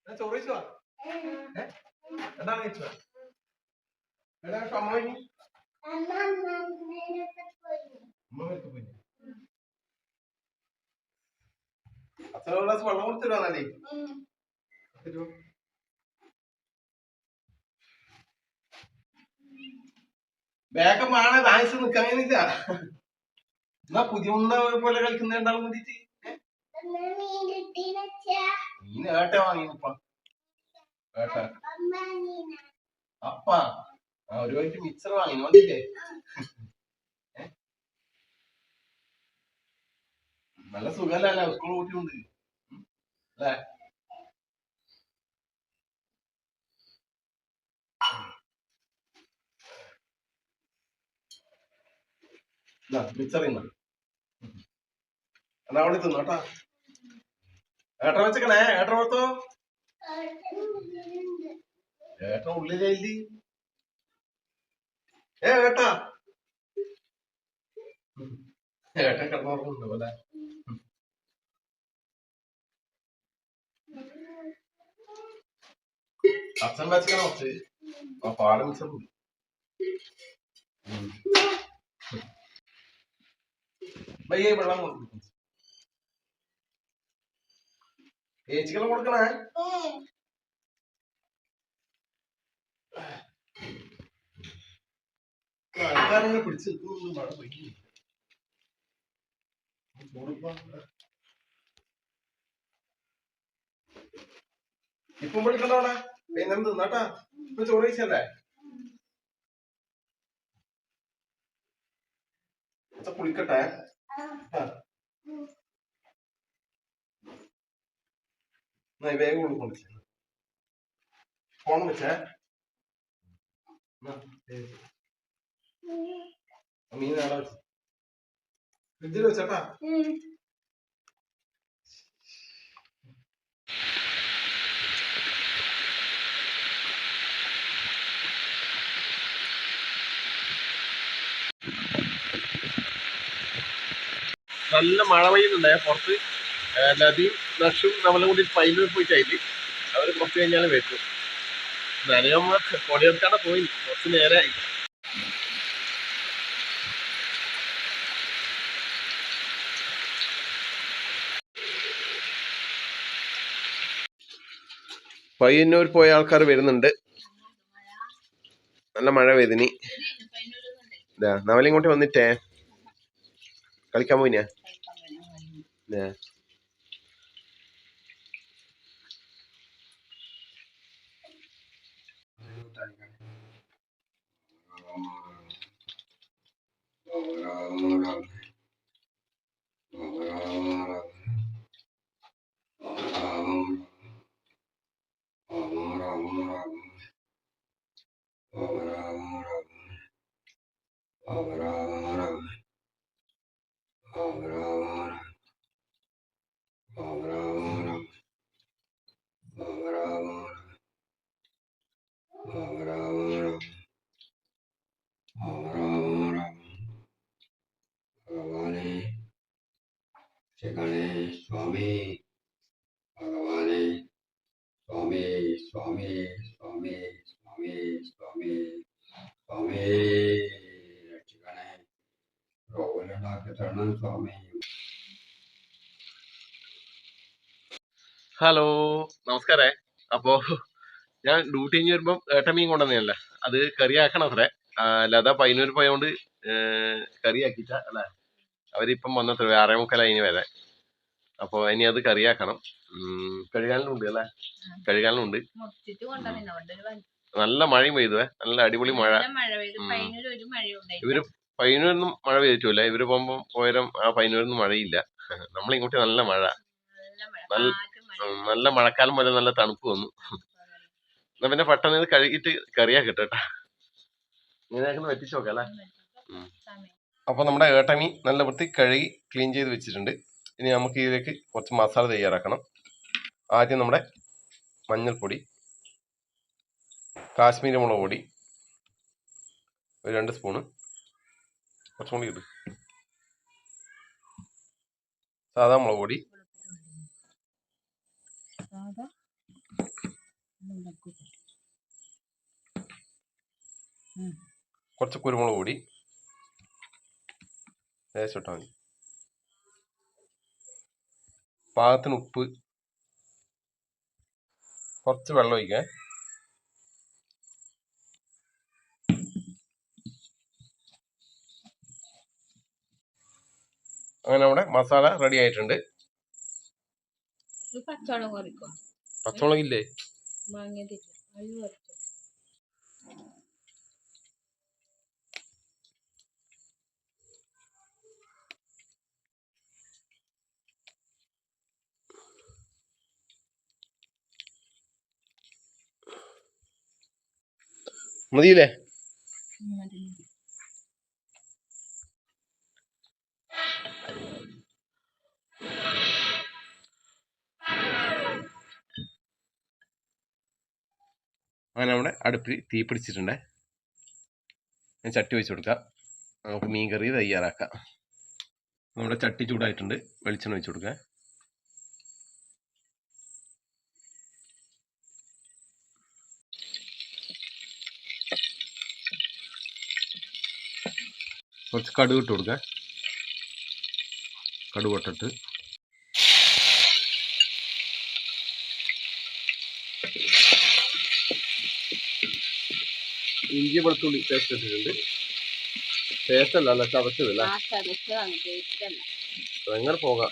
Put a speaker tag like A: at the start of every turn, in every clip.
A: ചോറ് കഴിച്ചുവാ എന്താണ് കഴിച്ചുവാ അമ്മ പോയി അച്ഛൻ ഗ്ലാസ് വെള്ളം കൊടുത്തിരുവാന്നല്ലേ വേഗമാണ് ഡാൻസ് നിക്കാൻ കഴിയുന്നില്ല എന്നാ പുതിയ പോലെ കളിക്കുന്ന രണ്ടാളും കൂടിയിട്ട് മീൻ ഏട്ട വാങ്ങിപ്പ ഏട്ട അപ്പ ഒരു വൈകിട്ട് മിക്സർ വാങ്ങി വന്നില്ലേ നല്ല സുഖല്ല സ്കൂൾ കൂട്ടിയുണ്ട് അല്ലേ മിക്സർ എന്നാ അവിടെ തിന്നോട്ടാ ഏട്ട വെച്ചക്കണേ ഏട്ട കൊടുത്തോ ഏട്ട ഉള്ളിലേലി ഏട്ടാ ഏട്ടൻ കിടന്നുറങ്ങുന്നുണ്ടോ അല്ലെ അച്ഛൻ വെച്ചക്കണ കുറച്ച് ആ പാല് മിക്സർ പയ്യെ വെള്ളം കൊടുക്കും ചേച്ചിക്കെല്ലാം കൊടുക്കണേ ആൾക്കാരെ പിടിച്ച് മഴ പെയ്യും ഇപ്പം വിളിക്കണ്ടോടെ എന്ത് നട്ടാ ഇപ്പൊ ചോറ് കഴിച്ചല്ലേ കുളിക്കട്ടെ വേഗം കൊടുക്കും ഫോൺ വെച്ചേ മീൻ അവിടെ വെച്ച് ഫ്രിഡ്ജിൽ വെച്ചേട്ടാ നല്ല മഴ പെയ്യുന്നുണ്ടേ പുറത്ത് നദിയും നഷും നമ്മളെ കൂടി പൈനൂർ പോയിട്ടായിട്ട് അവര് കുറച്ച് കഴിഞ്ഞാൽ വെക്കും നനയമ്മ പൊടിയെടുക്കാതെ പോയി കുറച്ച് നേരമായി പയ്യന്നൂർ പോയ ആൾക്കാർ വരുന്നുണ്ട് നല്ല മഴ പെയ്തിനി നവലിങ്ങോട്ട് വന്നിട്ടേ കളിക്കാൻ പോയിനാ സ്വാമി ഭഗവാനെ സ്വാമി സ്വാമി സ്വാമി സ്വാമി സ്വാമി സ്വാമി രക്ഷിക്കണേ രോഗമുണ്ടാക്കി തരണം സ്വാമി. ഹലോ നമസ്കാരേ. അപ്പോ ഞാൻ ഡ്യൂട്ടി കഴിഞ്ഞ് വരുമ്പം ഏട്ടമീൻ കൊണ്ടുവന്നതല്ല അത് കറിയാക്കണം അത്രേ. ലത പയ്യന്നൂർ പോയോണ്ട് കറിയാക്കിട്ട അല്ലെ അവരിപ്പം വന്നത്ര 6:45 വരെ. അപ്പൊ ഇനി അത് കറിയാക്കണം. കഴുകാനുണ്ട് അല്ലെ കഴുകാനുണ്ട്. നല്ല മഴയും പെയ്തുവേ നല്ല അടിപൊളി മഴ. ഇവര് പയ്യന്നൂരൊന്നും മഴ പെയ്തിട്ടില്ല. ഇവര് പോകുമ്പോ പോയരം ആ പയ്യന്നൂരൊന്നും മഴയില്ല. നമ്മളിങ്ങോട്ട് നല്ല മഴ നല്ല മഴക്കാലം പോലെ നല്ല തണുപ്പ് വന്നു. എന്നാ പിന്നെ പെട്ടെന്ന് ഇത് കഴുകിട്ട് കറിയാക്കട്ടെ കേട്ടാ. ഇങ്ങനെയാക്കുന്നു വെറ്റിച്ച് നോക്കാം അല്ലെ. അപ്പൊ നമ്മുടെ ഏട്ടമീൻ നല്ല വൃത്തി കഴുകി ക്ലീൻ ചെയ്ത് വെച്ചിട്ടുണ്ട്. ഇനി നമുക്ക് ഇതിലേക്ക് കുറച്ച് മസാല തയ്യാറാക്കണം. ആദ്യം നമ്മുടെ മഞ്ഞൾപ്പൊടി, കാശ്മീരി മുളക് പൊടി ഒരു 2 സ്പൂണ്, കുറച്ചും കൂടി ഇടും, സാധാ മുളക് പൊടി, കുറച്ച് കുരുമുളക് പൊടി ലേശം ഇട്ടാൽ മതി. പാകത്തിന് ഉപ്പ്, കുറച്ച് വെള്ളം ഒഴിക്കാൻ. അങ്ങനെ നമ്മുടെ മസാല റെഡി ആയിട്ടുണ്ട്. പച്ചമുളക് ഇല്ലേ? മതിയില്ലേ? അങ്ങനെ നമ്മുടെ അടുപ്പിൽ തീ പിടിച്ചിട്ടുണ്ട്. ഞാൻ ചട്ടി വെച്ച് കൊടുക്കാം. നമുക്ക് മീൻ കറി തയ്യാറാക്കാം. നമ്മുടെ ചട്ടി ചൂടായിട്ടുണ്ട്. വെളിച്ചെണ്ണ വെച്ച് കൊടുക്കാം. കുറച്ച് കടുക് ഇട്ട് കൊടുക്കാം. കടുക് പൊട്ടിട്ട് ഇഞ്ചി വെളുത്തുള്ളി പേസ്റ്റ് ഇട്ടിട്ടുണ്ട്. പേസ്റ്റ് അല്ല, ചതച്ചതല്ല. അങ്ങനെ പോകാം.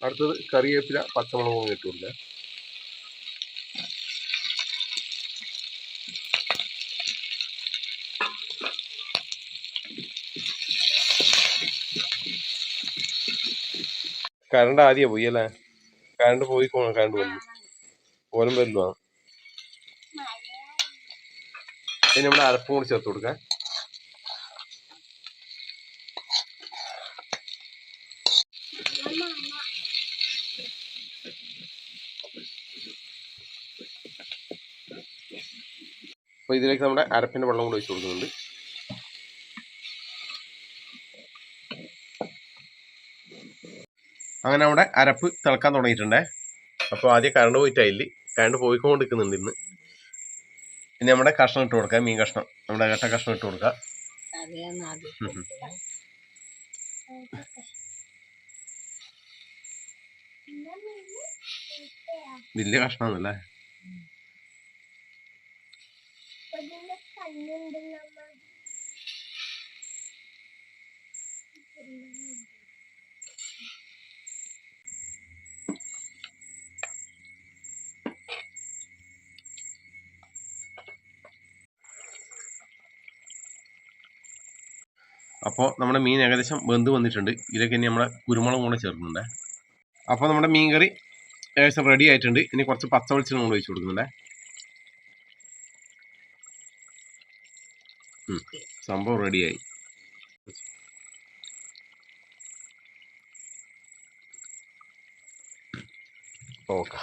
A: അടുത്തത് കറിവേപ്പില, പച്ചമുളകും ഇട്ട് കൊടുക്കാം. കറണ്ട് ആദ്യം പോയി അല്ലേ? കറണ്ട് പോയി, കറണ്ട് വന്നു പോലും വരില്ല. ഇനി നമ്മുടെ അരപ്പും കൂടി ചേർത്ത് കൊടുക്കാം. അപ്പോൾ ഇതിലേക്ക് നമ്മുടെ അരപ്പിൻ്റെ വെള്ളം കൂടി ഒഴിച്ച് കൊടുക്കുന്നുണ്ട്. അങ്ങനെ നമ്മുടെ അരപ്പ് തിളക്കാൻ തുടങ്ങിയിട്ടുണ്ടേ. അപ്പോൾ ആദ്യം കറണ്ട് പോയിട്ടായില്ല, കറണ്ട് പോയിക്കൊണ്ടിരിക്കുന്നുണ്ട് ഇന്ന്. ഇനി നമ്മുടെ കഷ്ണം ഇട്ട് കൊടുക്കാം. മീൻ കഷ്ണം, നമ്മുടെ ഏട്ട കഷ്ണം ഇട്ട് കൊടുക്കാം. വലിയ കഷ്ണമൊന്നുമല്ലേ? അപ്പോൾ നമ്മുടെ മീൻ ഏകദേശം വെന്ത് വന്നിട്ടുണ്ട്. ഇതിലേക്ക് ഇനി നമ്മുടെ കുരുമുളകും കൂടെ ചേർക്കുന്നുണ്ട്. അപ്പോൾ നമ്മുടെ മീൻ കറി ഏകദേശം റെഡി ആയിട്ടുണ്ട്. ഇനി കുറച്ച് പച്ച വെളിച്ചെണ്ണ കൂടെ ഒഴിച്ച് കൊടുക്കുന്നുണ്ട്. സംഭവം റെഡിയായി. ഓക്കെ.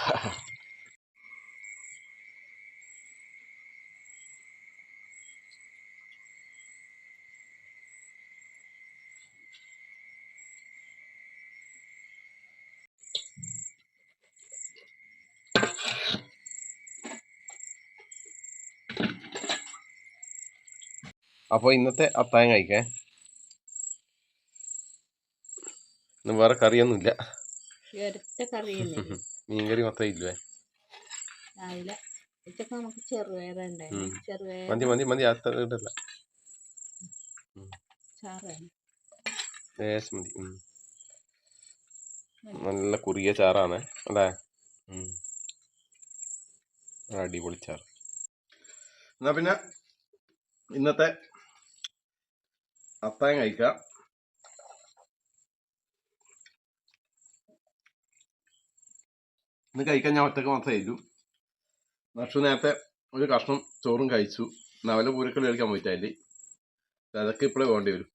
A: അപ്പോൾ ഇന്നത്തെ അത്താഴം കഴിക്കാൻ ഇന്ന് വേറെ കറിയൊന്നുമില്ല. മീൻകറി മാത്രമേ ഇല്ലേ? മതി മതി മതി, ഇടല്ല, ലേശം മതി. നല്ല കുറിയ ചാറാണ് അല്ലേ? അടിപൊളി ചാറ്. എന്നാ പിന്നെ ഇന്നത്തെ അത്താഴം കഴിക്കാം. ഇന്ന് കഴിക്കാൻ ഞാൻ ഒറ്റക്ക് മാത്രമേ കഴിച്ചു. നക്ഷു നേരത്തെ ഒരു കഷ്ണം ചോറും കഴിച്ചു. നവല പൂരക്കളി കളിക്കാൻ പോയിട്ടായില്ലേ, അതൊക്കെ ഇപ്പോഴേ വേണ്ടി വരും.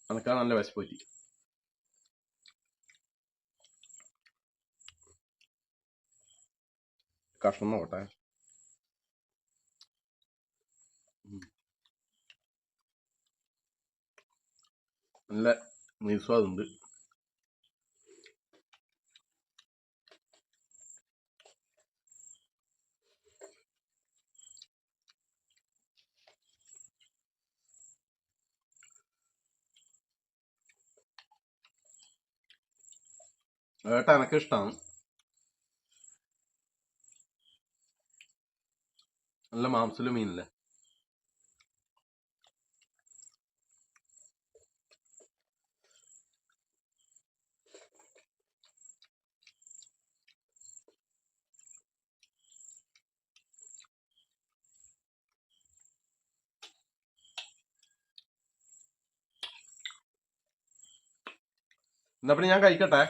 A: അതൊക്കെ നല്ല വിശപ്പ് പറ്റി. കഷ്ണം നോക്കട്ടെ. നല്ല നിസ്വാദുണ്ട്. ഏട്ടാ എനക്ക് ഇഷ്ടമാണ്. നല്ല മാംസലും മീനല്ലേ. എന്നാ പിന്നെ ഞാൻ കഴിക്കട്ടെ.